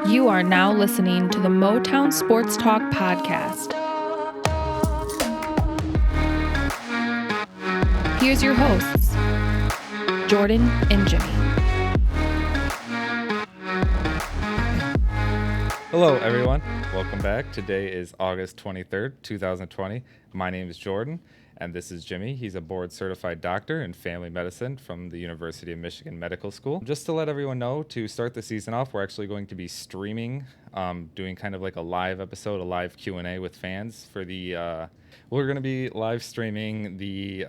You are now listening to the Motown Sports Talk podcast. Here's your hosts, Jordan and Jimmy. Hello, everyone. Welcome back. Today is August 23rd, 2020. My name is Jordan, and this is Jimmy. He's a board-certified doctor in family medicine from the University of Michigan Medical School. Just to let everyone know, to start the season off, we're actually going to be streaming, doing kind of like a live episode, a live Q&A with fans for the... we're going to be live streaming the...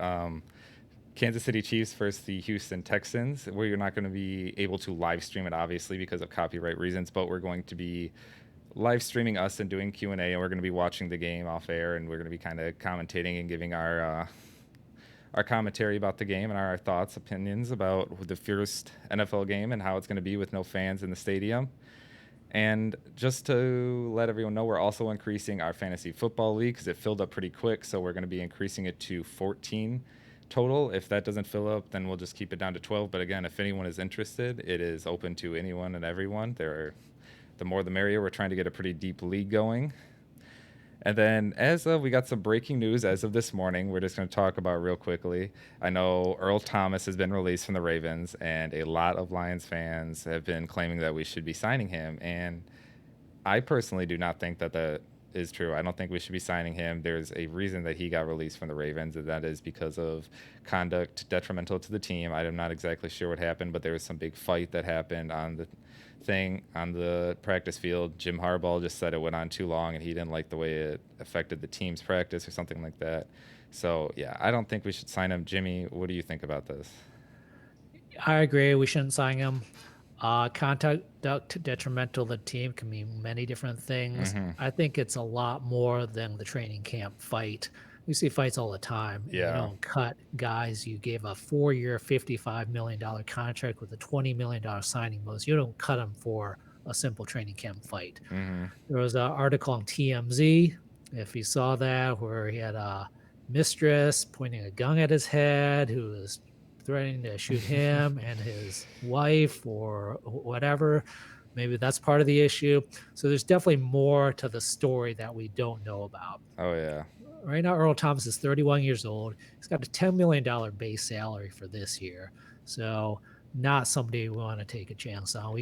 Kansas City Chiefs versus the Houston Texans, where you're not going to be able to live stream it, obviously, because of copyright reasons, but we're going to be live streaming us and doing Q&A, and we're going to be watching the game off air, and we're going to be kind of commentating and giving our commentary about the game and our thoughts, opinions about the first NFL game and how it's going to be with no fans in the stadium. And just to let everyone know, we're also increasing our fantasy football league because it filled up pretty quick, so we're going to be increasing it to 14 total. If that doesn't fill up, then we'll just keep it down to 12. But again, if anyone is interested, it is open to anyone and everyone. The more the merrier. We're trying to get a pretty deep league going. And then we got some breaking news as of this morning. We're just going to talk about real quickly. I know Earl Thomas has been released from the Ravens, and a lot of Lions fans have been claiming that we should be signing him. And I personally do not think that is true. I don't think we should be signing him. There's a reason that he got released from the Ravens, and that is because of conduct detrimental to the team. I'm not exactly sure what happened, but there was some big fight that happened on the practice field. Jim Harbaugh just said it went on too long, and he didn't like the way it affected the team's practice or something like that. So, yeah, I don't think we should sign him. Jimmy, what do you think about this? I agree. We shouldn't sign him. Conduct detrimental to the team can mean many different things. Mm-hmm. I think it's a lot more than the training camp fight. We see fights all the time. Yeah. You don't cut guys. You gave a 4-year, $55 million contract with a $20 million signing bonus. You don't cut them for a simple training camp fight. Mm-hmm. There was an article on TMZ, if you saw that, where he had a mistress pointing a gun at his head who was threatening to shoot him and his wife or whatever. Maybe that's part of the issue. So there's definitely more to the story that we don't know about. Oh, yeah. Right now, Earl Thomas is 31 years old. He's got a $10 million base salary for this year. So not somebody we want to take a chance on.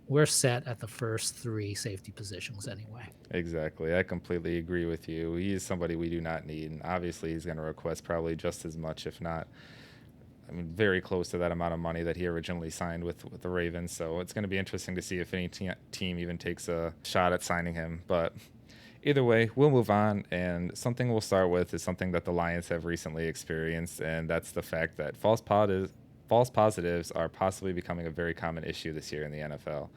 We're set at the first 3 safety positions anyway. Exactly. I completely agree with you. He is somebody we do not need. And obviously, he's going to request probably just as much, if not, very close to that amount of money that he originally signed with the Ravens. So it's going to be interesting to see if any team even takes a shot at signing him. But either way, we'll move on. And something we'll start with is something that the Lions have recently experienced, and that's the fact that false positives are possibly becoming a very common issue this year in the NFL.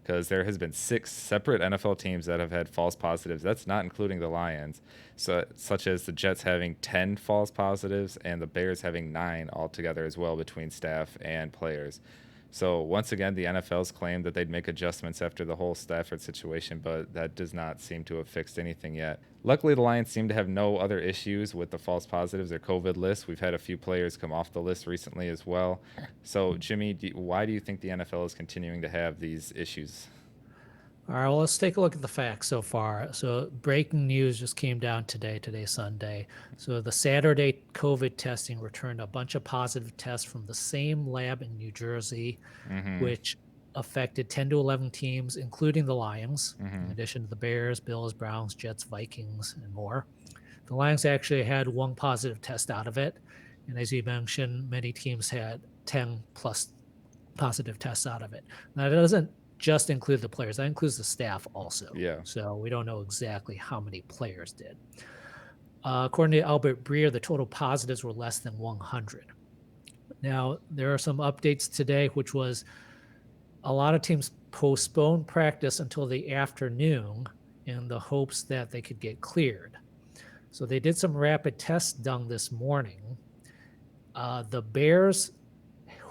Because there has been 6 separate NFL teams that have had false positives. That's not including the Lions, such as the Jets having 10 false positives and the Bears having 9 altogether as well between staff and players. So once again, the NFL's claimed that they'd make adjustments after the whole Stafford situation, but that does not seem to have fixed anything yet. Luckily, the Lions seem to have no other issues with the false positives or COVID list. We've had a few players come off the list recently as well. So, Jimmy, why do you think the NFL is continuing to have these issues? All right, well, let's take a look at the facts so far. So breaking news just came down today, Sunday. So the Saturday COVID testing returned a bunch of positive tests from the same lab in New Jersey, which affected 10 to 11 teams, including the Lions, in addition to the Bears, Bills, Browns, Jets, Vikings, and more. The Lions actually had 1 positive test out of it. And as you mentioned, many teams had 10 plus positive tests out of it. Now, that doesn't just include the players. That includes the staff also. Yeah. So we don't know exactly how many players did. According to Albert Breer, the total positives were less than 100. Now, there are some updates today, which was a lot of teams postponed practice until the afternoon in the hopes that they could get cleared. So they did some rapid tests done this morning. The Bears,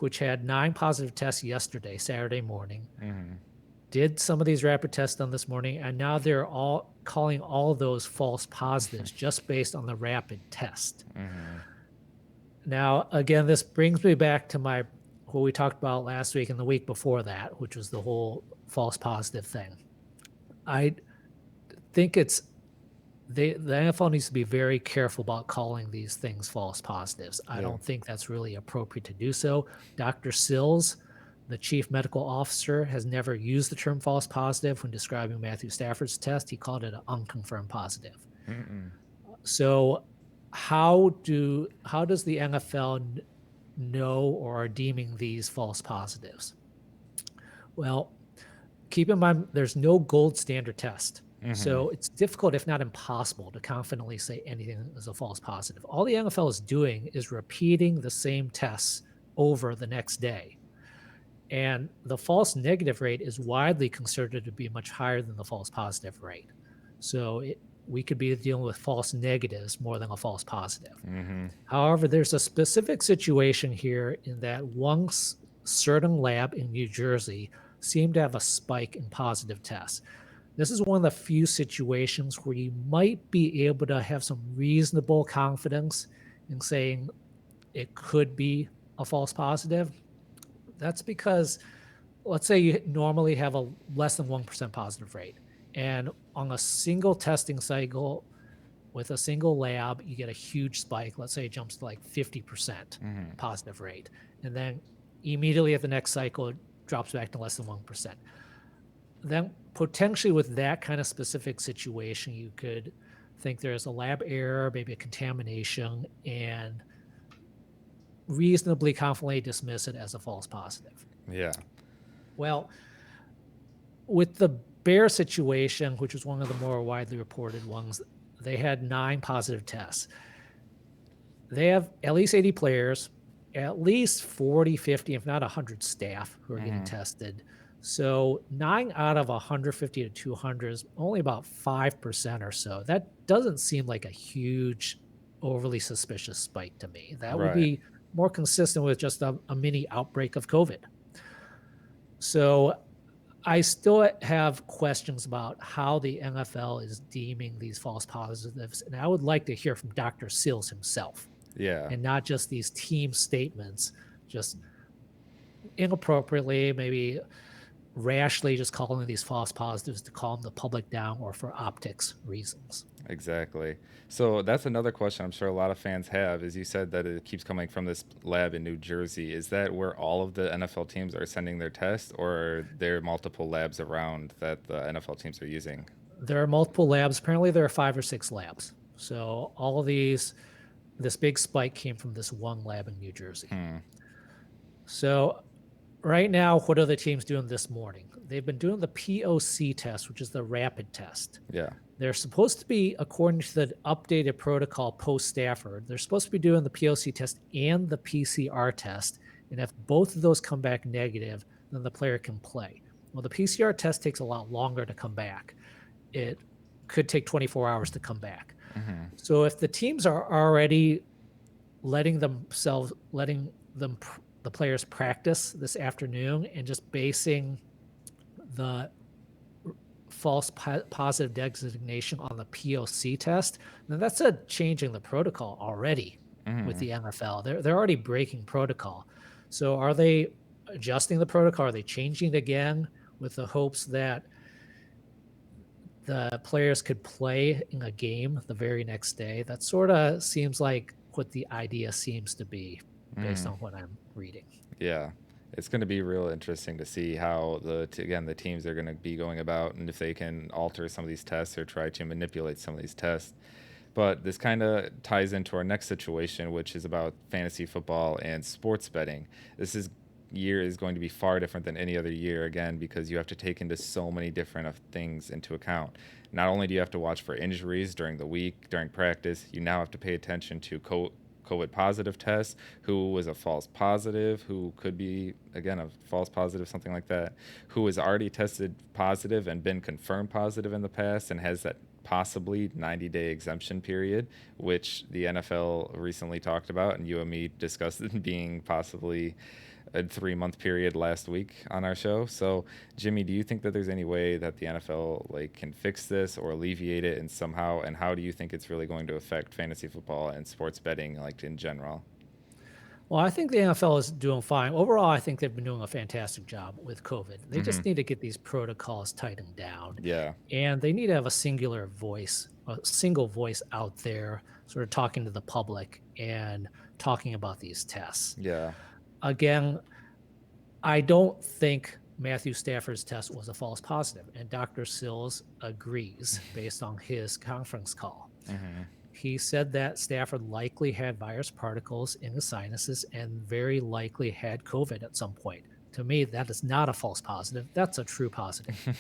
which had 9 positive tests yesterday, Saturday morning, did some of these rapid tests done this morning, and now they're all calling all of those false positives just based on the rapid test. Now, again, this brings me back to what we talked about last week and the week before that, which was the whole false positive thing. I think the NFL needs to be very careful about calling these things false positives. I Yeah. don't think that's really appropriate to do so. Dr. Sills, the chief medical officer, has never used the term false positive when describing Matthew Stafford's test. He called it an unconfirmed positive. Mm-mm. So how does the NFL know or are deeming these false positives? Well, keep in mind there's no gold standard test. Mm-hmm. So it's difficult, if not impossible, to confidently say anything is a false positive. All the NFL is doing is repeating the same tests over the next day. And the false negative rate is widely considered to be much higher than the false positive rate. So we could be dealing with false negatives more than a false positive. Mm-hmm. However, there's a specific situation here in that one certain lab in New Jersey seemed to have a spike in positive tests. This is one of the few situations where you might be able to have some reasonable confidence in saying it could be a false positive. That's because, let's say you normally have a less than 1% positive rate, and on a single testing cycle with a single lab, you get a huge spike. Let's say it jumps to like 50% Mm-hmm. positive rate. And then immediately at the next cycle, it drops back to less than 1%. Then potentially with that kind of specific situation, you could think there's a lab error, maybe a contamination, and reasonably confidently dismiss it as a false positive. Yeah. Well, with the Bear situation, which was one of the more widely reported ones, they had 9 positive tests. They have at least 80 players, at least 40, 50, if not 100 staff who are getting Mm-hmm. tested. So 9 out of 150 to 200 is only about 5% or so. That doesn't seem like a huge, overly suspicious spike to me. That would Right. be more consistent with just a mini outbreak of COVID. So I still have questions about how the NFL is deeming these false positives, and I would like to hear from Dr. Sills himself, Yeah. and not just these team statements, just inappropriately, maybe rashly just calling these false positives to calm the public down or for optics reasons. Exactly. So that's another question I'm sure a lot of fans have. Is you said that it keeps coming from this lab in New Jersey. Is that where all of the NFL teams are sending their tests, or are there multiple labs around that the NFL teams are using? There are multiple labs. Apparently, there are 5 or 6 labs. So all of this big spike came from this one lab in New Jersey. Hmm. So right now, what are the teams doing this morning? They've been doing the POC test, which is the rapid test. Yeah. They're supposed to be, according to the updated protocol post Stafford, they're supposed to be doing the POC test and the PCR test. And if both of those come back negative, then the player can play. Well, the PCR test takes a lot longer to come back. It could take 24 hours to come back. Mm-hmm. So if the teams are already letting the players practice this afternoon and just basing the false positive designation on the POC test, then that's a changing the protocol already with the NFL. They're already breaking protocol. So are they adjusting the protocol? Are they changing it again with the hopes that the players could play in a game the very next day? That sort of seems like what the idea seems to be based on what I'm reading. Yeah. It's going to be real interesting to see how the teams are going to be going about, and if they can alter some of these tests or try to manipulate some of these tests. But this kind of ties into our next situation, which is about fantasy football and sports betting. Year is going to be far different than any other year, again, because you have to take into so many different things into account. Not only do you have to watch for injuries during the week, during practice, you now have to pay attention to COVID positive tests, who was a false positive, who could be, again, a false positive, something like that, who has already tested positive and been confirmed positive in the past and has that possibly 90-day exemption period, which the NFL recently talked about, and you and me discussed it being possibly a 3-month period last week on our show. So, Jimmy, do you think that there's any way that the NFL can fix this or alleviate it in somehow? And how do you think it's really going to affect fantasy football and sports betting in general? Well, I think the NFL is doing fine. Overall, I think they've been doing a fantastic job with COVID. They Hmm. just need to get these protocols tightened down, Yeah. and they need to have a singular voice, a single voice out there, sort of talking to the public and talking about these tests. Yeah. Again, I don't think Matthew Stafford's test was a false positive, and Dr. Sills agrees based on his conference call. Hmm. He said that Stafford likely had virus particles in his sinuses and very likely had COVID at some point. To me, that is not a false positive. That's a true positive.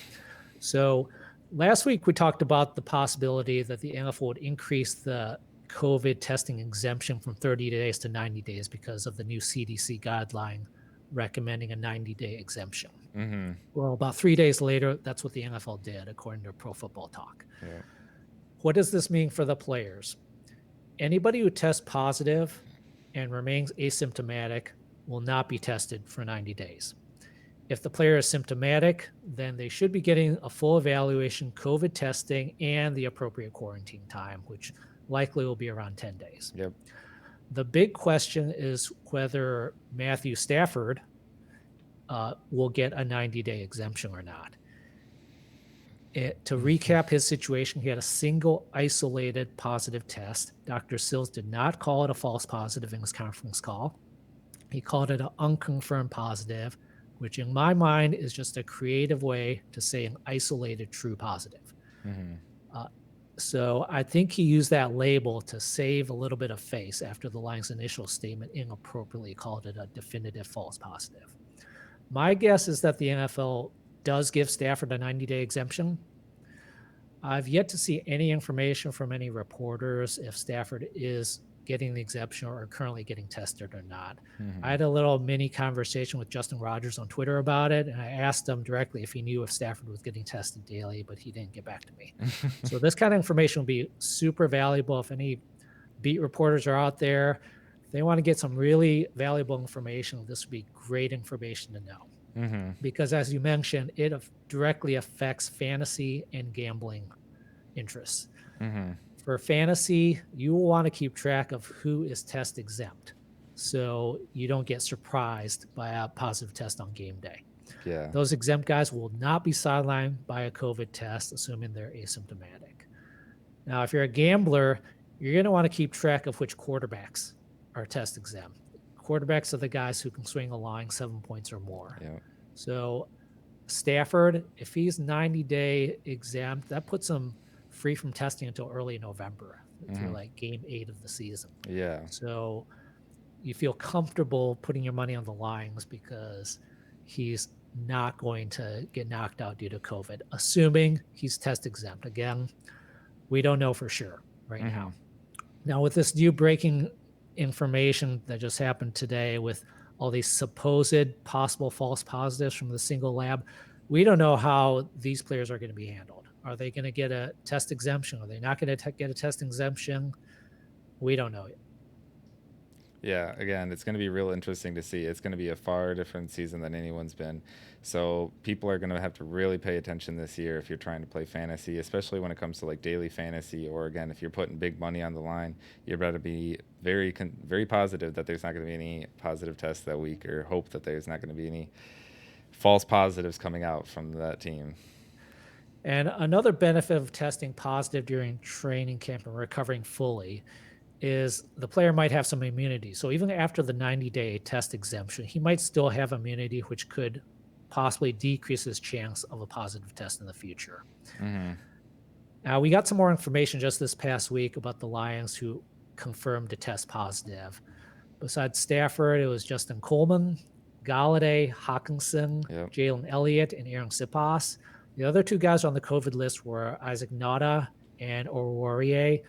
So last week we talked about the possibility that the NFL would increase the COVID testing exemption from 30 days to 90 days because of the new CDC guideline recommending a 90-day exemption. Hmm. Well, about 3 days later, that's what the NFL did, according to Pro Football Talk. Yeah. What does this mean for the players? Anybody who tests positive and remains asymptomatic will not be tested for 90 days. If the player is symptomatic, then they should be getting a full evaluation, COVID testing, and the appropriate quarantine time, which likely will be around 10 days. Yep. The big question is whether Matthew Stafford will get a 90-day exemption or not. To recap his situation, he had a single isolated positive test. Dr. Sills did not call it a false positive in his conference call. He called it an unconfirmed positive, which in my mind is just a creative way to say an isolated true positive. Hmm. So I think he used that label to save a little bit of face after the Lions' initial statement inappropriately called it a definitive false positive. My guess is that the NFL does give Stafford a 90-day exemption. I've yet to see any information from any reporters if Stafford is getting the exemption or currently getting tested or not. Hmm. I had a little mini conversation with Justin Rogers on Twitter about it, and I asked him directly if he knew if Stafford was getting tested daily, but he didn't get back to me. So this kind of information will be super valuable if any beat reporters are out there. If they want to get some really valuable information, this would be great information to know. Hmm. Because as you mentioned, it directly affects fantasy and gambling interests. Hmm. For fantasy, you will want to keep track of who is test exempt so you don't get surprised by a positive test on game day. Yeah. Those exempt guys will not be sidelined by a COVID test, assuming they're asymptomatic. Now, if you're a gambler, you're going to want to keep track of which quarterbacks are test exempt. Quarterbacks are the guys who can swing a line 7 points or more. Yeah. So Stafford, if he's 90-day exempt, that puts him free from testing until early November through like game 8 of the season. Yeah. So you feel comfortable putting your money on the Lions because he's not going to get knocked out due to COVID, assuming he's test exempt. Again, we don't know for sure right now. Now, with this new breaking information that just happened today with all these supposed possible false positives from the single lab, we don't know how these players are going to be handled. Are they going to get a test exemption? Are they not going to get a test exemption? We don't know yet. Yeah, again, it's going to be real interesting to see. It's going to be a far different season than anyone's been. So people are going to have to really pay attention this year if you're trying to play fantasy, especially when it comes to like daily fantasy, or again, if you're putting big money on the line, you better be very positive that there's not going to be any positive tests that week, or hope that there's not going to be any false positives coming out from that team. And another benefit of testing positive during training camp and recovering fully is the player might have some immunity. So even after the 90-day test exemption, he might still have immunity, which could possibly decrease his chance of a positive test in the future. Mm-hmm. Now, we got some more information just this past week about the Lions who confirmed to test positive. Besides Stafford, it was Justin Coleman, Galladay, Hawkinson, Yep. Jalen Elliott, and Aaron Sipas. The other two guys on the COVID list were Isaac Nada and Oruwariye,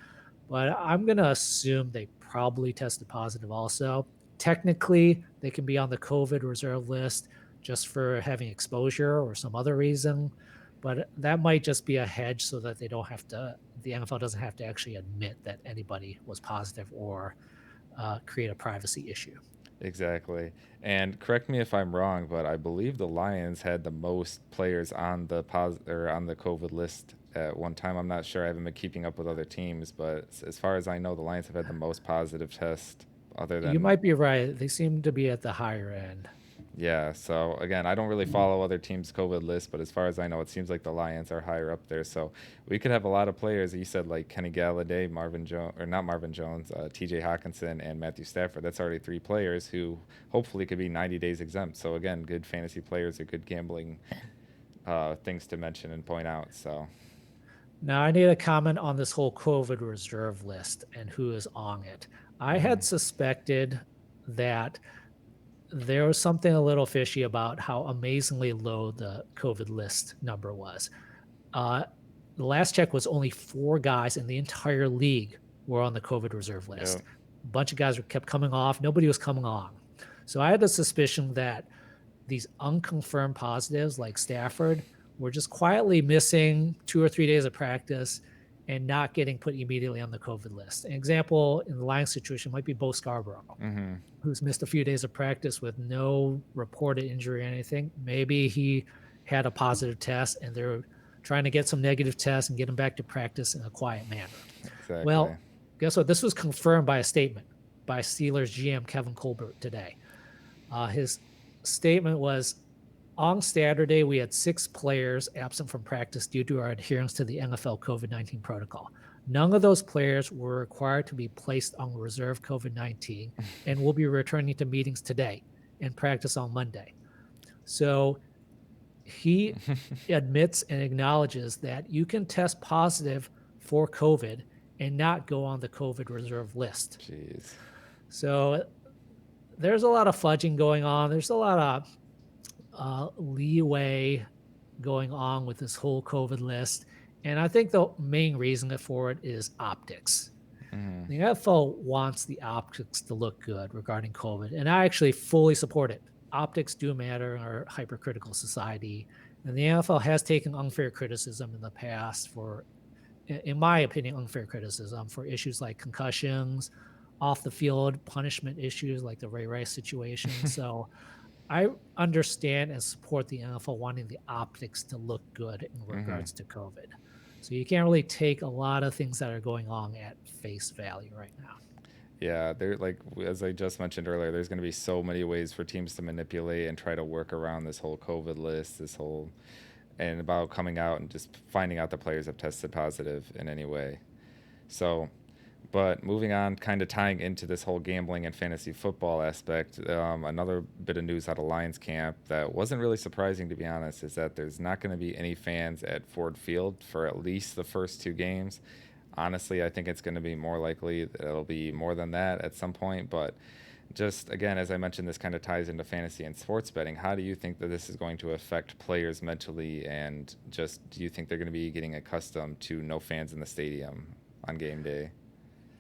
but I'm going to assume they probably tested positive also. Technically, they can be on the COVID reserve list just for having exposure or some other reason, but that might just be a hedge so that the NFL doesn't have to actually admit that anybody was positive or create a privacy issue. Exactly. And correct me if I'm wrong, but I believe the Lions had the most players on the on the COVID list at one time. I'm not sure. I haven't been keeping up with other teams, but as far as I know, the Lions have had the most positive tests other You than might be right. They seem to be at the higher end. yeah. So again, I don't really follow other teams' COVID lists, but as far as I know, it seems like the Lions are higher up there. So we could have a lot of players. You said like Kenny Galladay, Marvin Jones, or not Marvin Jones, T.J. Hawkinson, and Matthew Stafford. That's already three players who hopefully could be 90 days exempt. So again, good fantasy players are good gambling things to mention and point out. So Now, I need a comment on this whole COVID reserve list and who is on it. I had suspected that there was something a little fishy about how amazingly low the COVID list number was. Uh, the last check was only 4 guys in the entire league were on the COVID reserve yeah, list. A bunch of guys were kept coming off. Nobody was coming on. So I had the suspicion that these unconfirmed positives like Stafford were just quietly missing 2 or 3 days of practice and not getting put immediately on the COVID list. An example in the Lions situation might be Bo Scarborough, who's missed a few days of practice with no reported injury or anything. Maybe he had a positive test and they're trying to get some negative tests and get him back to practice in a quiet manner. exactly. Well, guess what? This was confirmed by a statement by Steelers GM Kevin Colbert today. His statement was, on Saturday, we had 6 players absent from practice due to our adherence to the NFL COVID-19 protocol. None of those players were required to be placed on reserve COVID-19 and will be returning to meetings today and practice on Monday. So he admits and acknowledges that you can test positive for COVID and not go on the COVID reserve list. Jeez. So there's a lot of fudging going on. There's a lot of leeway going on with this whole COVID list. And I think the main reason for it is optics. The NFL wants the optics to look good regarding COVID, and I actually fully support it. Optics do matter in our hypercritical society, and the NFL has taken unfair criticism in the past for, in my opinion, unfair criticism for issues like concussions, off the field punishment issues like the Ray Rice situation. So I understand and support the NFL wanting the optics to look good in regards to COVID. So you can't really take a lot of things that are going on at face value right now. Yeah, they're like as I just mentioned earlier, there's going to be so many ways for teams to manipulate and try to work around this whole COVID list, this whole and about coming out and just finding out the players have tested positive in any way. So, but moving on, kind of tying into this whole gambling and fantasy football aspect, another bit of news out of Lions camp that wasn't really surprising, to be honest, is that there's not going to be any fans at Ford Field for at least the first 2 games. Honestly, I think it's going to be more likely that it'll be more than that at some point. But just again, as I mentioned, this kind of ties into fantasy and sports betting. How do you think that this is going to affect players mentally? And just do you think they're going to be getting accustomed to no fans in the stadium on game day?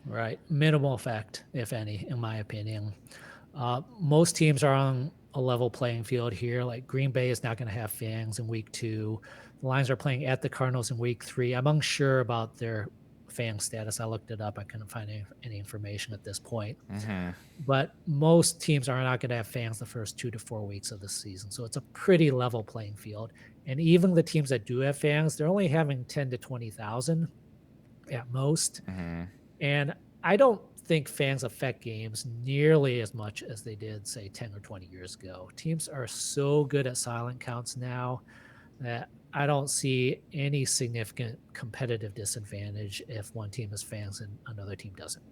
Right. Minimal effect, if any, in my opinion. Most teams are on a level playing field here. Like Green Bay is not going to have fans in week 2. The Lions are playing at the Cardinals in week 3. I'm unsure about their fan status. I looked it up. I couldn't find any information at this point. But most teams are not going to have fans the first 2 to 4 weeks of the season. So it's a pretty level playing field. And even the teams that do have fans, they're only having 10 to 20,000 at most. And I don't think fans affect games nearly as much as they did, say, 10 or 20 years ago. Teams are so good at silent counts now that I don't see any significant competitive disadvantage if one team has fans and another team doesn't.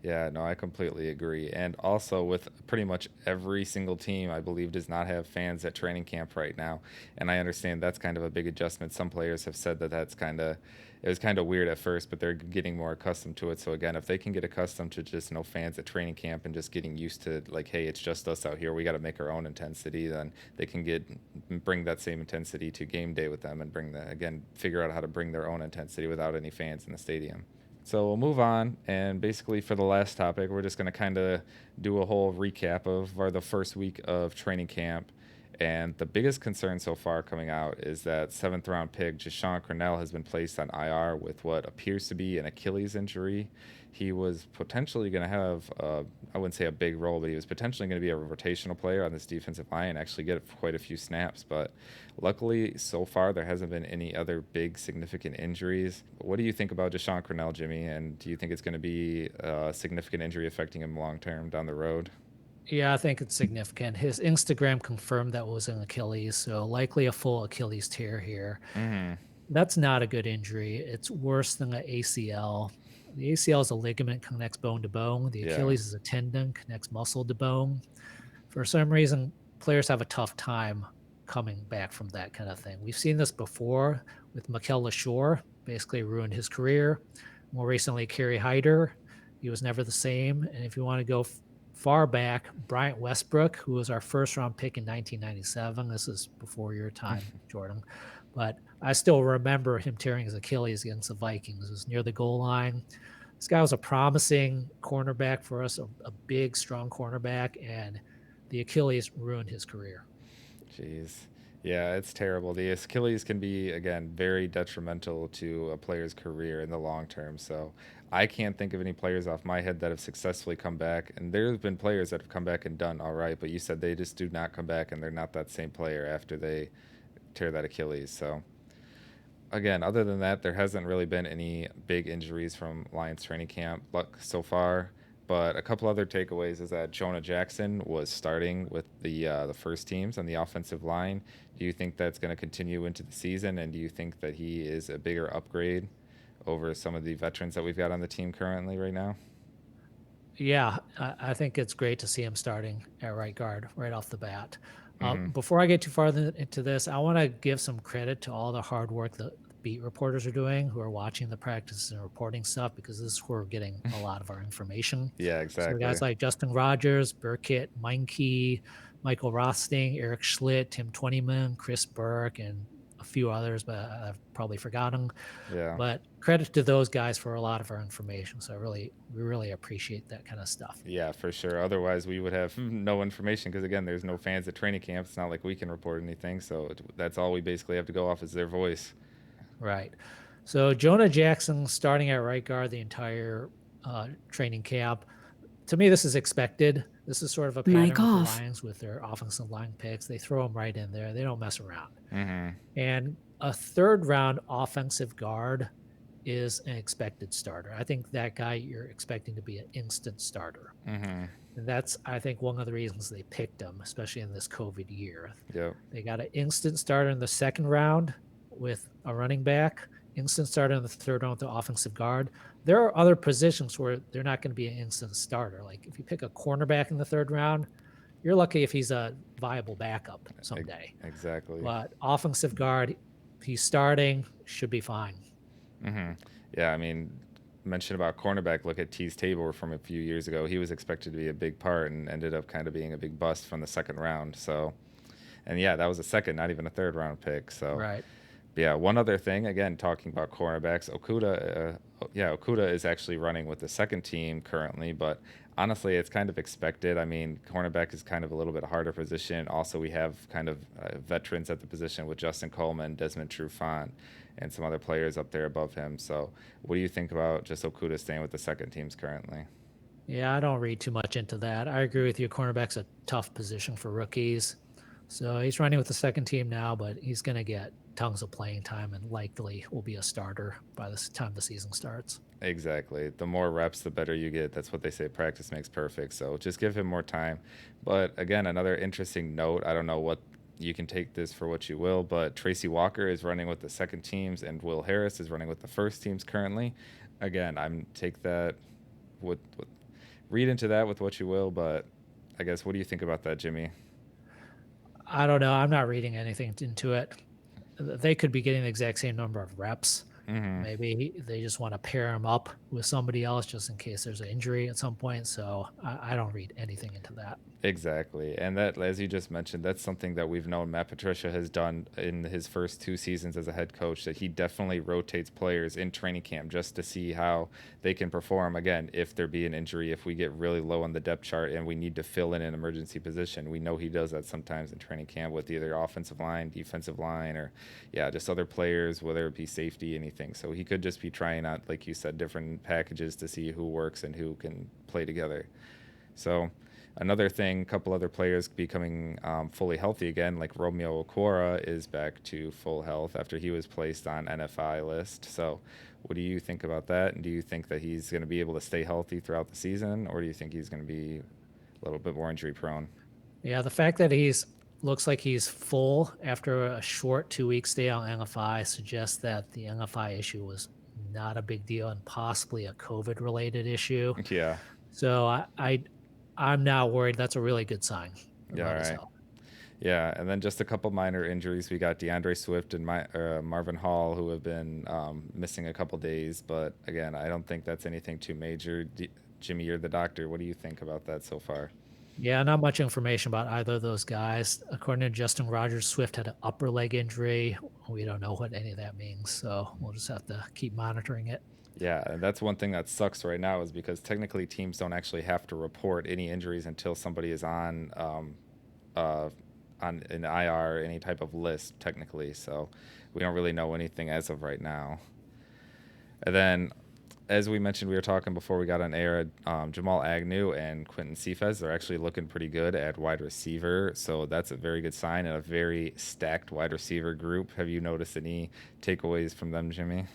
Yeah, no, I completely agree. And also with pretty much every single team, I believe, does not have fans at training camp right now. And I understand that's kind of a big adjustment. Some players have said that it was kind of weird at first, but they're getting more accustomed to it. So again, if they can get accustomed to just no fans at training camp and just getting used to like, hey, it's just us out here, we got to make our own intensity, then they can bring that same intensity to game day with them and figure out how to bring their own intensity without any fans in the stadium. So we'll move on, and basically for the last topic, we're just going to kind of do a whole recap of the first week of training camp And the biggest concern so far coming out is that seventh round pick Jashawn Cornell has been placed on IR with what appears to be an Achilles injury. He was potentially going to have, I wouldn't say a big role, but he was potentially going to be a rotational player on this defensive line and actually get quite a few snaps. But luckily, so far, there hasn't been any other big significant injuries. What do you think about Jashawn Cornell, Jimmy? And do you think it's going to be a significant injury affecting him long term down the road? Yeah, I think it's significant. His Instagram confirmed that was an Achilles, so likely a full Achilles tear here. Mm-hmm. That's not a good injury. It's worse than an ACL. The ACL is a ligament, connects bone to bone. The Yeah. Achilles is a tendon, connects muscle to bone. For some reason, players have a tough time coming back from that kind of thing. We've seen this before with Mikel LaShore, basically ruined his career. More recently, Kerry Hyder, he was never the same. And if you want to go far back, Bryant Westbrook, who was our first round pick in 1997. This is before your time, Jordan. But I still remember him tearing his Achilles against the Vikings. It was near the goal line. This guy was a promising cornerback for us, a big, strong cornerback, and the Achilles ruined his career. Jeez. Yeah, it's terrible. The Achilles can be, again, very detrimental to a player's career in the long term. So I can't think of any players off my head that have successfully come back. And there's been players that have come back and done all right, but you said they just do not come back and they're not that same player after they tear that Achilles. So again, other than that, there hasn't really been any big injuries from Lions training camp so far. But a couple other takeaways is that Jonah Jackson was starting with the first teams on the offensive line. Do you think that's going to continue into the season, and do you think that he is a bigger upgrade over some of the veterans that we've got on the team currently right now? Yeah, I think it's great to see him starting at right guard right off the bat. Mm-hmm. Before I get too far into this, I want to give some credit to all the hard work that beat reporters are doing who are watching the practices and reporting stuff, because this is where we're getting a lot of our information. Yeah, So exactly. guys like Justin Rogers, Burkett, Meinke, Michael Rosting, Eric Schlitt, Tim Twentyman, Chris Burke, and a few others, but I've probably forgotten. Yeah. But credit to those guys for a lot of our information. So we really appreciate that kind of stuff. Yeah, for sure. Otherwise, we would have no information because, again, there's no fans at training camp. It's not like we can report anything. So that's all we basically have to go off is their voice. Right. So Jonah Jackson starting at right guard the entire training camp. To me, this is expected. This is sort of a pattern with the Lions with their offensive line picks. They throw them right in there. They don't mess around. Mm-hmm. And a third round offensive guard is an expected starter. I think that guy you're expecting to be an instant starter. Mm-hmm. And that's, I think, one of the reasons they picked him, especially in this COVID year. Yep. They got an instant starter in the second round with a running back, instant starter in the third round with the offensive guard. There are other positions where they're not going to be an instant starter. Like if you pick a cornerback in the third round, you're lucky if he's a viable backup someday. Exactly. But offensive guard, he's starting, should be fine. Mm-hmm. Yeah, I mean, mention about cornerback, look at Tease Tabor from a few years ago. He was expected to be a big part and ended up kind of being a big bust from the second round. So, and yeah, that was a second, not even a third round pick. So, right. Yeah, one other thing, again, talking about cornerbacks, Okudah is actually running with the second team currently, but honestly, it's kind of expected. I mean, cornerback is kind of a little bit harder position. Also, we have kind of veterans at the position with Justin Coleman, Desmond Trufant, and some other players up there above him. So what do you think about just Okudah staying with the second teams currently? Yeah, I don't read too much into that. I agree with you. Cornerback's a tough position for rookies. So he's running with the second team now, but he's going to get tons of playing time and likely will be a starter by the time the season starts. Exactly. The more reps, the better you get. That's what they say. Practice makes perfect. So just give him more time. But again, another interesting note. I don't know what you can take this for what you will, but Tracy Walker is running with the second teams and Will Harris is running with the first teams currently. Again, I'm take that read into that with what you will, but I guess what do you think about that, Jimmy? I don't know. I'm not reading anything into it. They could be getting the exact same number of reps. Mm-hmm. Maybe they just want to pair him up with somebody else just in case there's an injury at some point. So I don't read anything into that. Exactly. And that, as you just mentioned, that's something that we've known Matt Patricia has done in his first 2 seasons as a head coach, that he definitely rotates players in training camp just to see how they can perform. Again, if there be an injury, if we get really low on the depth chart and we need to fill in an emergency position, we know he does that sometimes in training camp with either offensive line, defensive line, or, yeah, just other players, whether it be safety, anything. So he could just be trying out, like you said, different packages to see who works and who can play together. So another thing, a couple other players becoming fully healthy again, like Romeo Okora is back to full health after he was placed on NFI list. So what do you think about that? And do you think that he's going to be able to stay healthy throughout the season, or do you think he's going to be a little bit more injury prone? Yeah, the fact that he's looks like he's full after a short 2 week stay on NFI suggests that the NFI issue was not a big deal and possibly a COVID related issue. Yeah. So I'm not worried. That's a really good sign Yeah. All about his right. health. Yeah, and then just a couple minor injuries. We got DeAndre Swift and Marvin Hall, who have been missing a couple days. But again, I don't think that's anything too major. Jimmy, you're the doctor. What do you think about that so far? Yeah, not much information about either of those guys. According to Justin Rogers, Swift had an upper leg injury. We don't know what any of that means, so we'll just have to keep monitoring it. Yeah, and that's one thing that sucks right now, is because technically teams don't actually have to report any injuries until somebody is uh, on an IR, any type of list technically. So we don't really know anything as of right now. And then, as we mentioned, we were talking before we got on air, Jamal Agnew and Quentin Cephas, they're actually looking pretty good at wide receiver. So that's a very good sign, and a very stacked wide receiver group. Have you noticed any takeaways from them, Jimmy?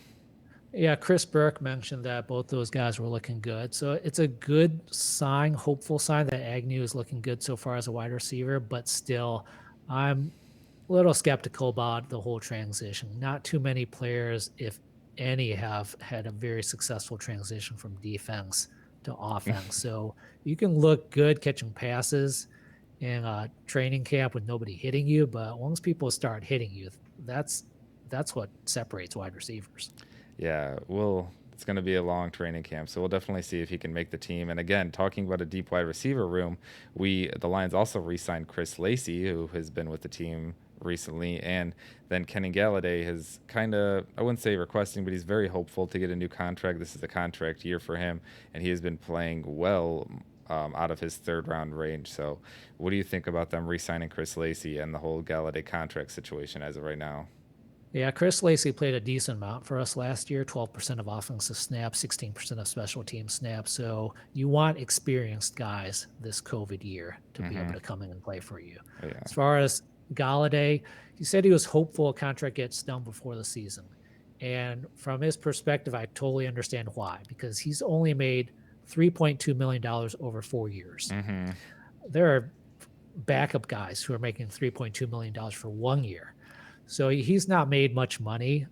Yeah, Chris Burke mentioned that both those guys were looking good. So it's a good sign, hopeful sign that Agnew is looking good so far as a wide receiver, but still, I'm a little skeptical about the whole transition. Not too many players, if any, have had a very successful transition from defense to offense. So you can look good catching passes in a training camp with nobody hitting you, but once people start hitting you, that's what separates wide receivers. Yeah, it's going to be a long training camp, so we'll definitely see if he can make the team. And again, talking about a deep wide receiver room, the Lions also re-signed Chris Lacey, who has been with the team recently, and then Kenny Galladay has kind of, I wouldn't say requesting, but he's very hopeful to get a new contract. This is a contract year for him, and he has been playing well out of his third round range. So, what do you think about them re-signing Chris Lacey and the whole Galladay contract situation as of right now? Yeah, Chris Lacey played a decent amount for us last year, 12% of offensive snaps, 16% of special team snaps. So you want experienced guys this COVID year to be able Mm-hmm. to come in and play for you. Yeah. As far as Galladay, he said he was hopeful a contract gets done before the season. And from his perspective, I totally understand why, because he's only made $3.2 million over 4 years. Mm-hmm. There are backup guys who are making $3.2 million for 1 year. So he's not made much money.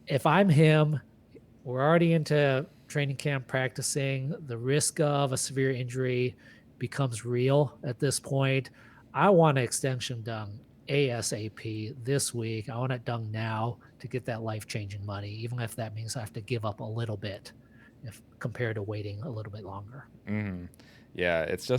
If I'm him, we're already into training camp practicing. The risk of a severe injury becomes real at this point. I want an extension done ASAP this week. I want it done now to get that life-changing money, even if that means I have to give up a little bit if compared to waiting a little bit longer. Mm-hmm. Yeah, it's.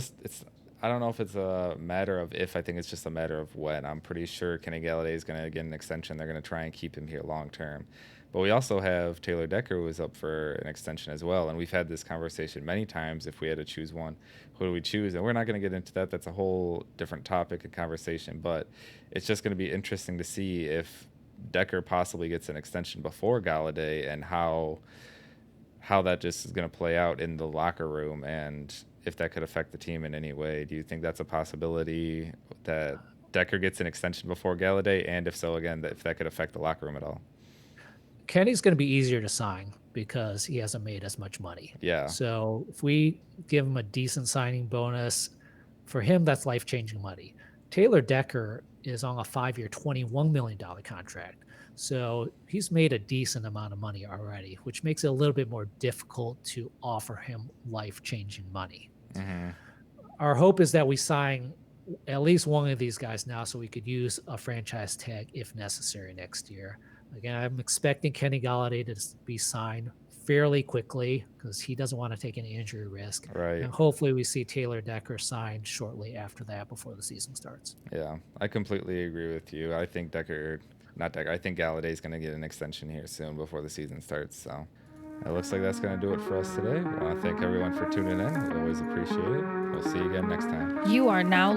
I don't know if it's a matter of if. I think it's just a matter of when. I'm pretty sure Kenny Galladay is going to get an extension. They're going to try and keep him here long term. But we also have Taylor Decker, who is up for an extension as well. And we've had this conversation many times. If we had to choose one, who do we choose? And we're not going to get into that. That's a whole different topic and conversation. But it's just going to be interesting to see if Decker possibly gets an extension before Galladay, and how that just is going to play out in the locker room, and if that could affect the team in any way. Do you think that's a possibility that Decker gets an extension before Galladay? And if so, again, if that could affect the locker room at all? Kenny's going to be easier to sign because he hasn't made as much money. Yeah. So if we give him a decent signing bonus, for him, that's life-changing money. Taylor Decker is on a 5-year, $21 million contract. So he's made a decent amount of money already, which makes it a little bit more difficult to offer him life-changing money. Mm-hmm. Our hope is that we sign at least one of these guys now so we could use a franchise tag if necessary next year. Again, I'm expecting Kenny Galladay to be signed fairly quickly because he doesn't want to take any injury risk. Right. And hopefully we see Taylor Decker signed shortly after that before the season starts. Yeah, I completely agree with you. I think not Decker, I think Galladay's going to get an extension here soon before the season starts. So it looks like that's going to do it for us today. I want to thank everyone for tuning in. We always appreciate it. We'll see you again next time. You are now